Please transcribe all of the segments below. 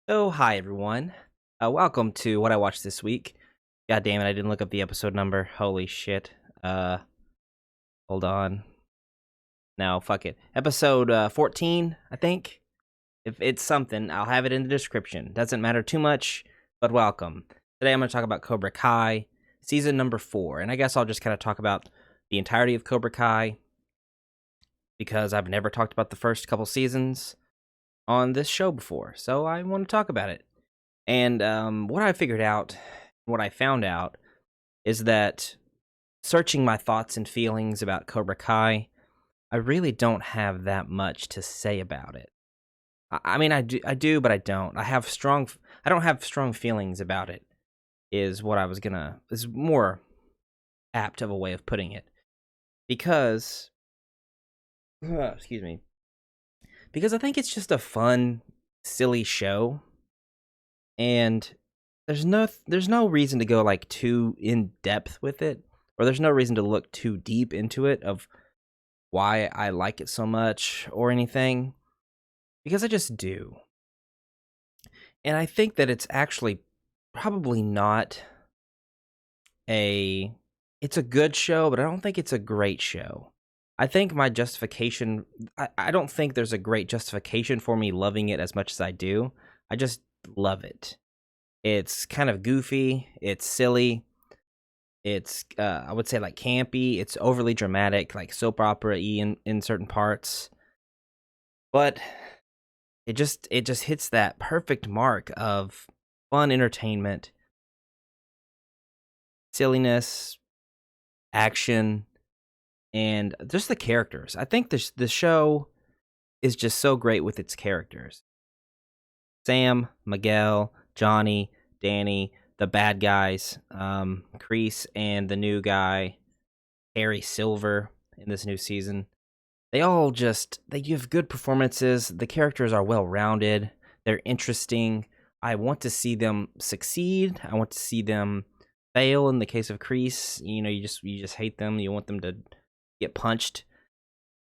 Oh, hi everyone. Welcome to what I watched this week. God damn it, I didn't look up the episode number. Holy shit. Uh, Hold on. No, fuck it. Episode 14, I think. If it's something, I'll have it in the description. Doesn't matter too much, but welcome. Today I'm going to talk about Cobra Kai, season number 4. And I guess I'll just kind of talk about the entirety of Cobra Kai because I've never talked about the first couple seasons on this show before. So I want to talk about it. And what I figured out, what I found out, is that searching my thoughts and feelings about Cobra Kai, I really don't have that much to say about it. I mean, I do, but I don't. I don't have strong feelings about it. Is more apt of a way of putting it because, excuse me, because I think it's just a fun, silly show and there's no reason to go like too in depth with it, or there's no reason to look too deep into it of why I like it so much or anything, because I just do. And I think that it's actually probably not a it's a good show, but I don't think it's a great show. I think my justification I don't think there's a great justification for me loving it as much as I do. I just love it. It's kind of goofy, it's silly, it's I would say like campy, it's overly dramatic, like soap opera-y in certain parts. But it just hits that perfect mark of fun entertainment, silliness, action, and just the characters. I think the show is just so great with its characters. Sam, Miguel, Johnny, Danny, the bad guys, Kreese, and the new guy, Harry Silver, in this new season. They give good performances. The characters are well rounded. They're interesting. I want to see them succeed. I want to see them fail. In the case of Kreese, you just hate them. You want them to get punched,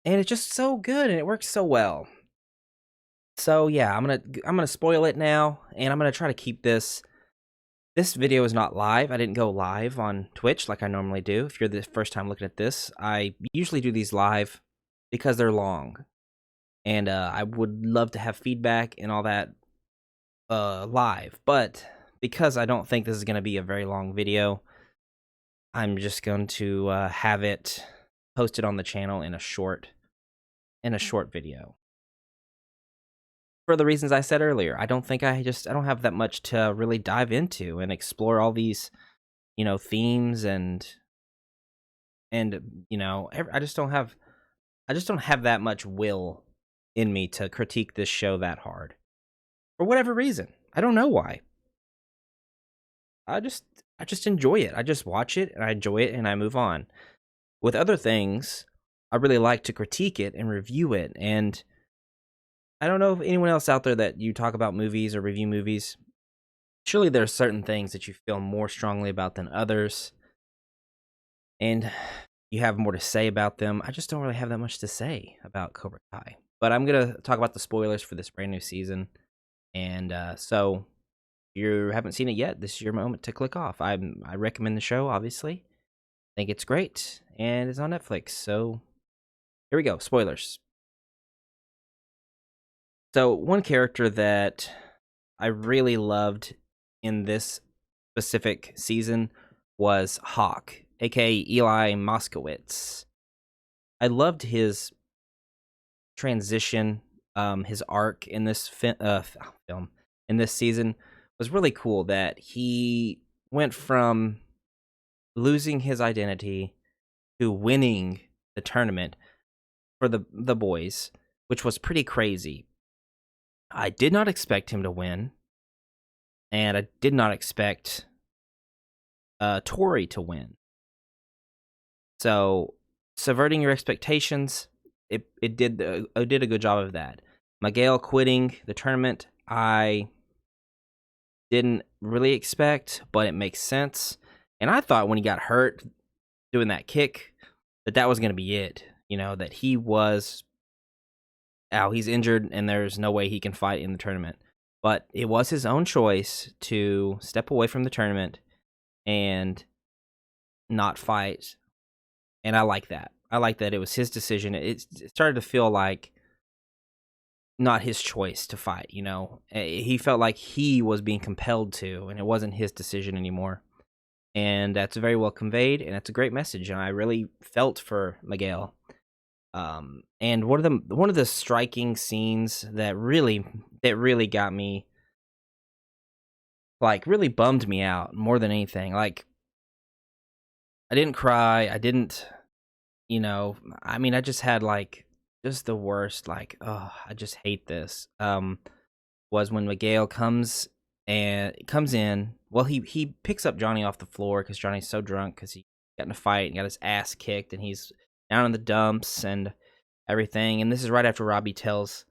and it's just so good and it works so well. So yeah, I'm gonna spoil it now, and I'm gonna try to keep this. This video is not live. I didn't go live on Twitch like I normally do. If you're the first time looking at this, I usually do these live because they're long, and I would love to have feedback and all that live. But because I don't think this is gonna be a very long video, I'm just going to have it posted on the channel in a short video. For the reasons I said earlier, I don't have that much to really dive into and explore all these, themes and I just don't have that much will in me to critique this show that hard. For whatever reason. I don't know why. I just I just enjoy it. I just watch it and I enjoy it and I move on. With other things, I really like to critique it and review it, and I don't know if anyone else out there that you talk about movies or review movies. Surely there are certain things that you feel more strongly about than others, and you have more to say about them. I just don't really have that much to say about Cobra Kai. But I'm going to talk about the spoilers for this brand new season. And so, if you haven't seen it yet, this is your moment to click off. I recommend the show, obviously. I think it's great, and it's on Netflix. So, here we go. Spoilers. So, one character that I really loved in this specific season was Hawk, aka Eli Moskowitz. I loved his transition, his arc in this film, in this season was really cool. That he went from losing his identity to winning the tournament for the boys, which was pretty crazy. I did not expect him to win, and I did not expect Tori to win. So, subverting your expectations, it did a good job of that. Miguel quitting the tournament, I didn't really expect, but it makes sense. And I thought when he got hurt doing that kick, that was going to be it. That he's injured and there's no way he can fight in the tournament. but it was his own choice to step away from the tournament and not fight. And I like that. I like that it was his decision. It started to feel like not his choice to fight, you know? He felt like he was being compelled to, and it wasn't his decision anymore. And that's very well conveyed, and it's a great message, and I really felt for Miguel. And one of the striking scenes that really got me, like, really bummed me out more than anything. Like, I didn't cry, I didn't, you know, I mean, I just had like just the worst, like, oh, I just hate this. Was when Miguel comes in. Well, he picks up Johnny off the floor because Johnny's so drunk because he got in a fight and got his ass kicked, and he's down in the dumps and everything. And this is right after Robbie tells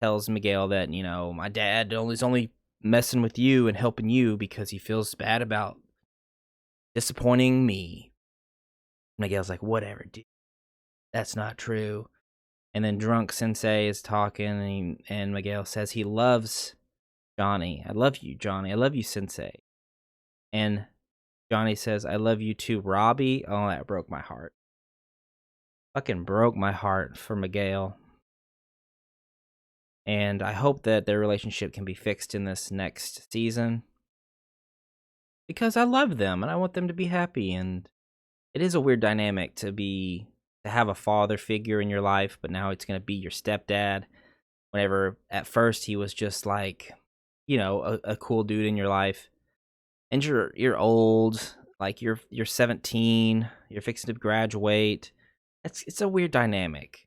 Miguel that, you know, my dad is only messing with you and helping you because he feels bad about disappointing me. Miguel's like, whatever, dude, that's not true. And then drunk Sensei is talking, and Miguel says he loves Johnny. I love you, Johnny. I love you, Sensei. And Johnny says, I love you too, Robbie. Oh, that broke my heart. Fucking broke my heart for Miguel. And I hope that their relationship can be fixed in this next season, because I love them and I want them to be happy. And it is a weird dynamic to have a father figure in your life, but now it's going to be your stepdad. Whenever at first he was just like, you know, a cool dude in your life, and you're old, like you're 17, you're fixing to graduate. It's a weird dynamic.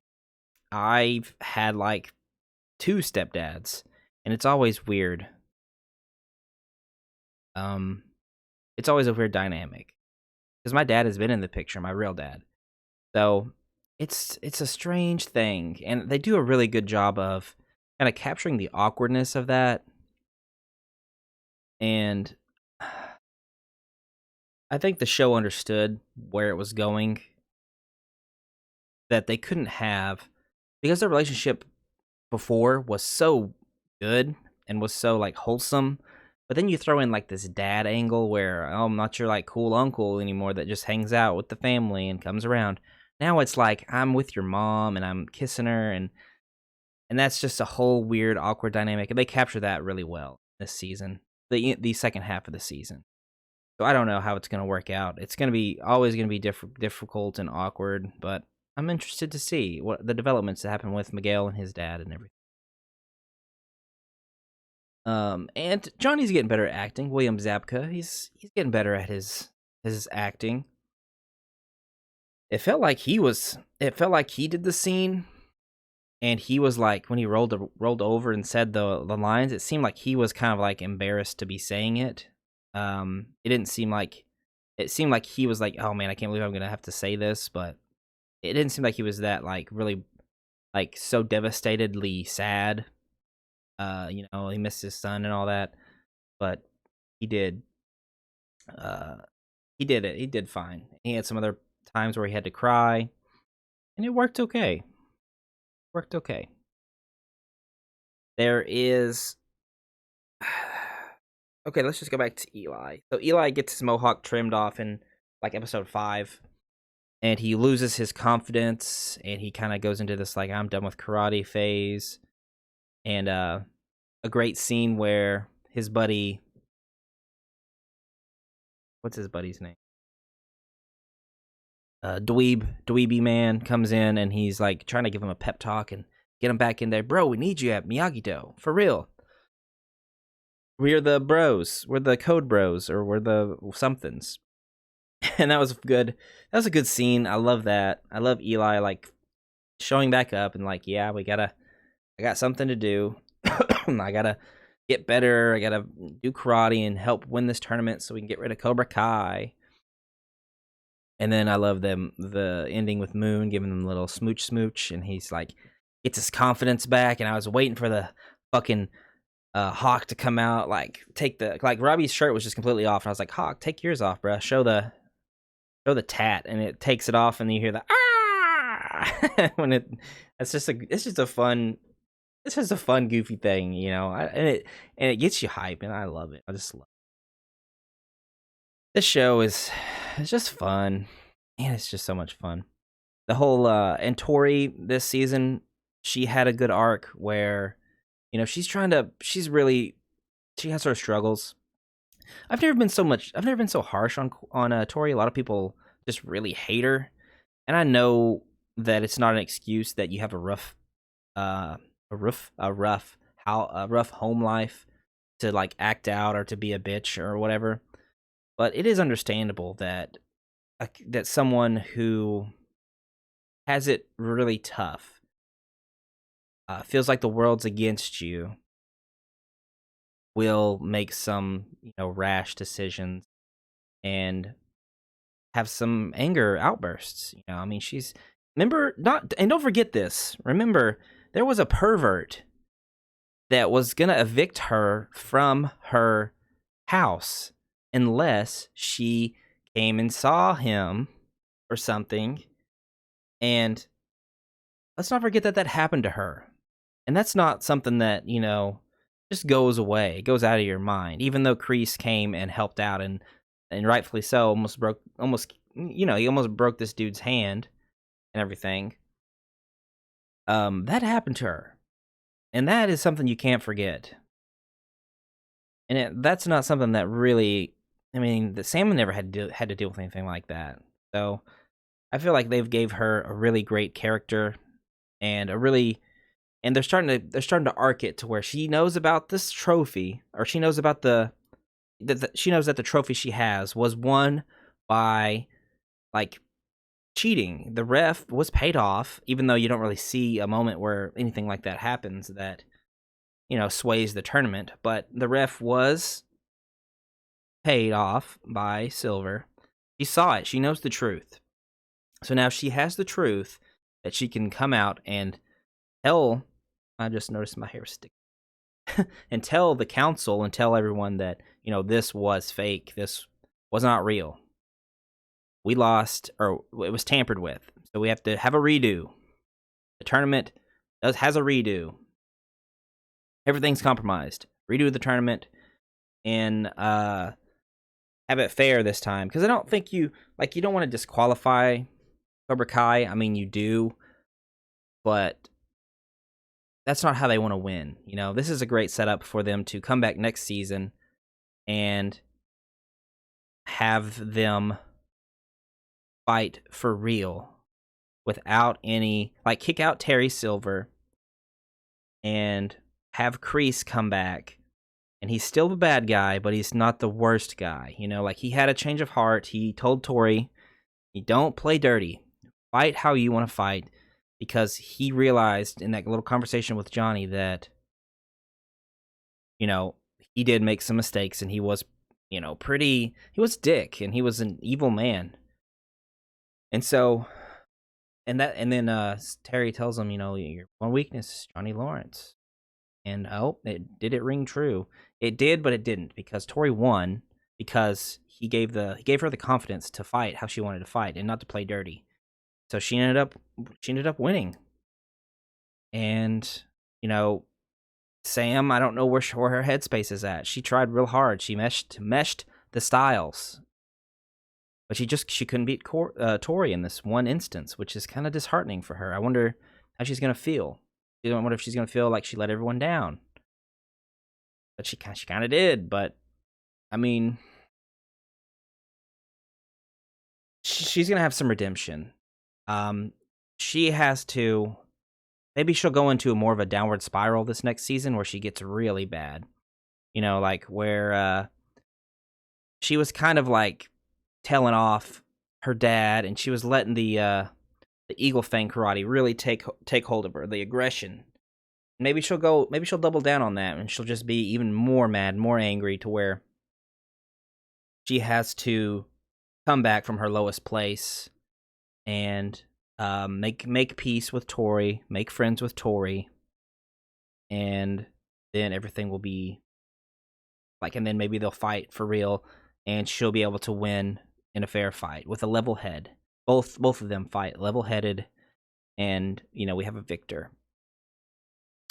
I've had like 2 stepdads, and it's always weird. It's always a weird dynamic because my dad has been in the picture, my real dad. So it's a strange thing, and they do a really good job of kind of capturing the awkwardness of that. And I think the show understood where it was going, that they couldn't have, because their relationship before was so good and was so like wholesome. But then you throw in like this dad angle where, oh, I'm not your like cool uncle anymore that just hangs out with the family and comes around. Now it's like I'm with your mom and I'm kissing her, and that's just a whole weird awkward dynamic, and they capture that really well this season, the second half of the season. So I don't know how it's going to work out. It's going to be always going to be difficult and awkward, but I'm interested to see what the developments that happen with Miguel and his dad and everything. And Johnny's getting better at acting. William Zabka, he's getting better at his acting. It felt like he did the scene, and he was like, when he rolled over and said the lines, it seemed like he was kind of like embarrassed to be saying it. It seemed like he was like, oh man, I can't believe I'm gonna have to say this, but it didn't seem like he was that like really like so devastatedly sad. You know, he missed his son and all that, but he did. He did it. He did fine. He had some other times where he had to cry, and it worked okay. Worked okay. There is. Okay, let's just go back to Eli. So Eli gets his mohawk trimmed off in like episode 5, and he loses his confidence, and he kind of goes into this like, I'm done with karate phase. And a great scene where his buddy, what's his buddy's name? Dweeby man comes in, and he's like trying to give him a pep talk and get him back in there. Bro, we need you at Miyagi-Do, for real. We're the bros. We're the code bros, or we're the somethings. And that was good. That was a good scene. I love that. I love Eli like showing back up and like, yeah, I got something to do. I gotta get better. I gotta do karate and help win this tournament so we can get rid of Cobra Kai. And then I love the ending with Moon giving him a little smooch, and he's like gets his confidence back. And I was waiting for the fucking Hawk to come out, like take the Robbie's shirt was just completely off, and I was like, Hawk, take yours off, bro. Show the tat, and it takes it off, and you hear the ah when it's just a fun It's just a fun, goofy thing, you know, and it gets you hype, and I love it. I just love this show is it's just fun, and it's just so much fun. The whole and Tori this season, she had a good arc where you know she's really she has her struggles. I've never been so harsh on Tori. A lot of people just really hate her, and I know that it's not an excuse that you have uh a rough home life to like act out or to be a bitch or whatever. But it is understandable that that someone who has it really tough feels like the world's against you will make some rash decisions and have some anger outbursts. You know, I mean, she's remember not and don't forget this. Remember, there was a pervert that was gonna evict her from her house unless she came and saw him or something. And let's not forget that that happened to her. And that's not something that, just goes away. It goes out of your mind. Even though Kreese came and helped out and rightfully so, he almost broke this dude's hand and everything. That happened to her. And that is something you can't forget. And that's not something that really, I mean, the Salmon never had to deal with anything like that. So I feel like they've gave her a really great character and they're starting to arc it to where she knows about this trophy, or she knows about she knows that the trophy she has was won by like cheating. The ref was paid off, even though you don't really see a moment where anything like that happens that sways the tournament. But the ref was paid off by Silver. She saw it. She knows the truth. So now she has the truth that she can come out and tell. I just noticed my hair stick. And tell the council and tell everyone that this was fake. This was not real. We lost, or it was tampered with. So we have to have a redo. The tournament has a redo. Everything's compromised. Redo the tournament and have it fair this time. Because I don't think you don't want to disqualify Cobra Kai. I mean, you do, but that's not how they want to win. This is a great setup for them to come back next season and have them fight for real without any, kick out Terry Silver and have Kreese come back. And he's still the bad guy, but he's not the worst guy. He had a change of heart. He told Tori, you don't play dirty. Fight how you want to fight. Because he realized in that little conversation with Johnny that, he did make some mistakes and he was, he was dick and he was an evil man. And so, and then Terry tells him, your one weakness is Johnny Lawrence. And did it ring true? It did, but it didn't, because Tori won because he gave her the confidence to fight how she wanted to fight and not to play dirty. So she ended up winning. And, Sam, I don't know where her headspace is at. She tried real hard. She meshed the styles. But she couldn't beat Tori in this one instance, which is kind of disheartening for her. I wonder how she's going to feel. I wonder if she's going to feel like she let everyone down. But she kind of did. But, I mean, she's going to have some redemption. She has to, maybe she'll go into more of a downward spiral this next season where she gets really bad. Where she was kind of telling off her dad, and she was letting the Eagle Fang karate really take hold of her, the aggression. Maybe she'll double down on that, and she'll just be even more mad, more angry, to where she has to come back from her lowest place and make peace with Tori, make friends with Tori, and then everything will be and then maybe they'll fight for real, and she'll be able to win in a fair fight with a level head. Both of them fight level-headed, and we have a victor.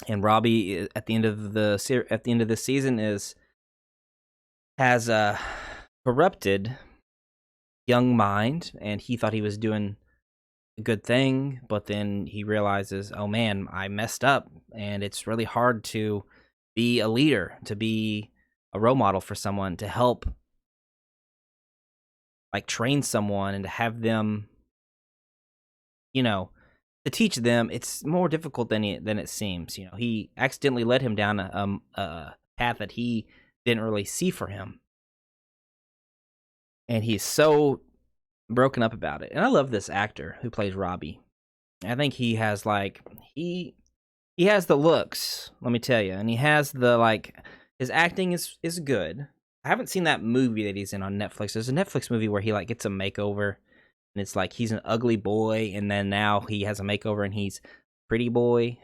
And Robbie at the end of the this season has a corrupted young mind, and he thought he was doing a good thing, but then he realizes, oh man, I messed up, and it's really hard to be a leader, to be a role model for someone, to help like train someone and to have them, to teach them. It's more difficult than it seems. He accidentally led him down a path that he didn't really see for him, and he's so broken up about it. And I love this actor who plays Robbie. I think he has he has the looks, let me tell you, and he has the his acting is good. I haven't seen that movie that he's in on Netflix. There's a Netflix movie where he gets a makeover, and it's like he's an ugly boy, and then now he has a makeover and he's pretty boy.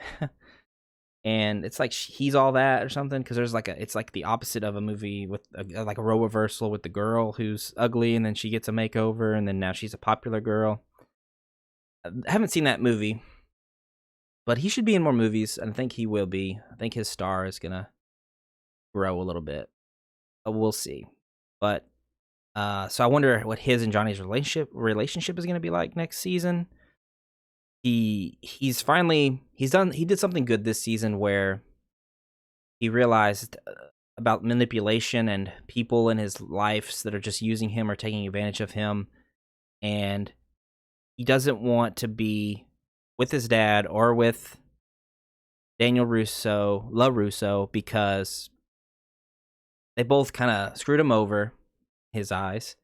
And it's like he's all that or something, because there's it's like the opposite of a movie with a role reversal with the girl who's ugly, and then she gets a makeover, and then now she's a popular girl. I haven't seen that movie, but he should be in more movies, and I think he will be. I think his star is gonna grow a little bit. We'll see. But so I wonder what his and Johnny's relationship is gonna be like next season. He did something good this season where he realized about manipulation and people in his lives that are just using him or taking advantage of him, and he doesn't want to be with his dad or with Daniel LaRusso, because they both kind of screwed him over, his eyes.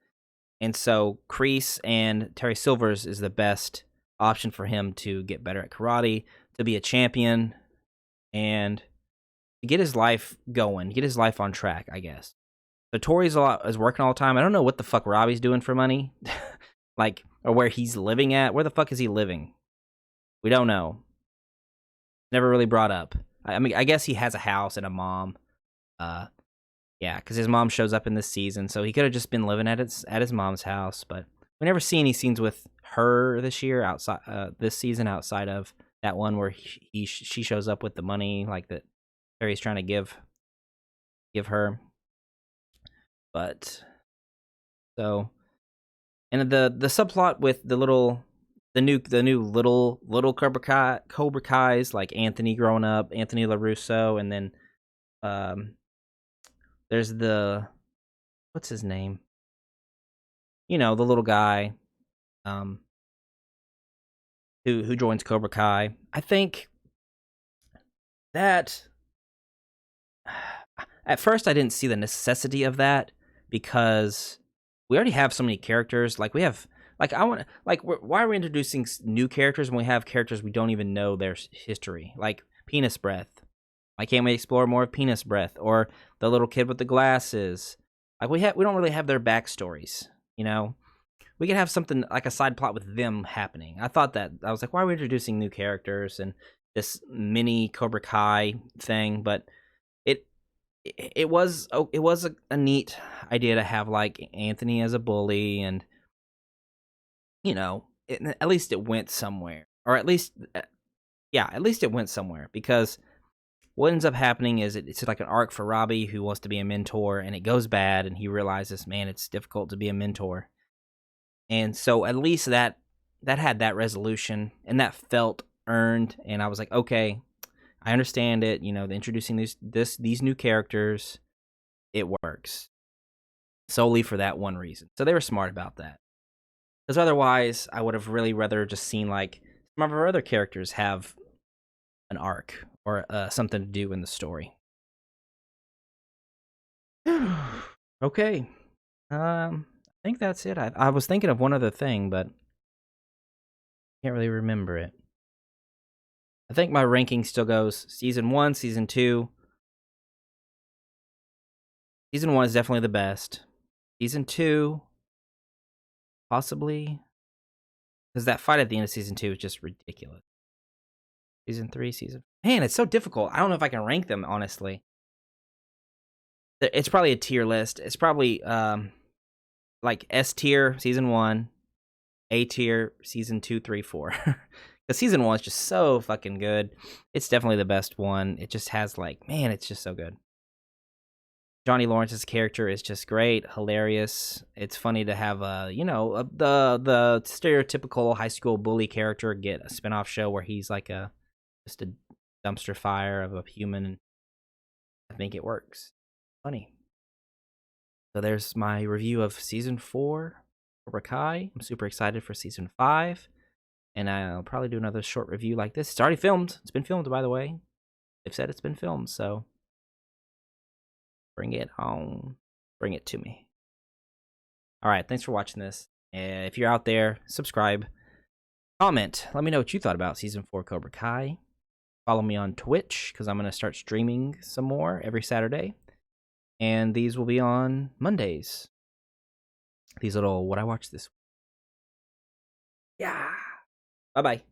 And so Kreese and Terry Silvers is the best option for him to get better at karate, to be a champion, and to get his life going, get his life on track, I guess. So Tori's is working all the time. I don't know what the fuck Robbie's doing for money, or where he's living at. Where the fuck is he living? We don't know. Never really brought up. I mean, I guess he has a house and a mom. Yeah, because his mom shows up in this season, so he could have just been living at his mom's house. But we never see any scenes with her this season outside of that one where she shows up with the money that Terry's trying to give her. But so, and the subplot with the new little Cobra Kai's, like Anthony growing up, Anthony LaRusso, and then there's what's his name? The little guy who joins Cobra Kai. I think that at first I didn't see the necessity of that, because we already have so many characters. Why are we introducing new characters when we have characters we don't even know their history? Like Penis Breath. Why can't we explore more of Penis Breath, or the little kid with the glasses? We don't really have their backstories. We could have something like a side plot with them happening. I was like, why are we introducing new characters and this mini Cobra Kai thing? But it was a neat idea to have Anthony as a bully, and at least it went somewhere, or at least it went somewhere, because what ends up happening is it's like an arc for Robbie, who wants to be a mentor, and it goes bad, and he realizes, man, it's difficult to be a mentor. And so at least that had that resolution, and that felt earned, and I was like, okay, I understand it. Introducing these new characters, it works solely for that one reason. So they were smart about that, because otherwise I would have really rather just seen some of our other characters have an arc or something to do in the story. Okay. I think that's it. I was thinking of one other thing, but can't really remember it. I think my ranking still goes season 1, season 2. Season 1 is definitely the best. Season 2, possibly, because that fight at the end of season 2 is just ridiculous. Season 3, man, it's so difficult. I don't know if I can rank them, honestly. It's probably a tier list. It's probably S tier season 1, A tier season 2, 3, 4. Because season 1 is just so fucking good. It's definitely the best one. It just has like, man, it's just so good. Johnny Lawrence's character is just great, hilarious. It's funny to have the stereotypical high school bully character get a spinoff show where he's like just a dumpster fire of a human. I think it works. Funny. So there's my review of season 4, Cobra Kai. I'm super excited for season 5, and I'll probably do another short review like this. It's already filmed. It's been filmed, by the way. They've said it's been filmed, so bring it on. Bring it to me. All right, thanks for watching this. If you're out there, subscribe, comment. Let me know what you thought about season 4 Cobra Kai. Follow me on Twitch because I'm going to start streaming some more every Saturday. And these will be on Mondays. These little what I watched this week. Yeah. Bye-bye.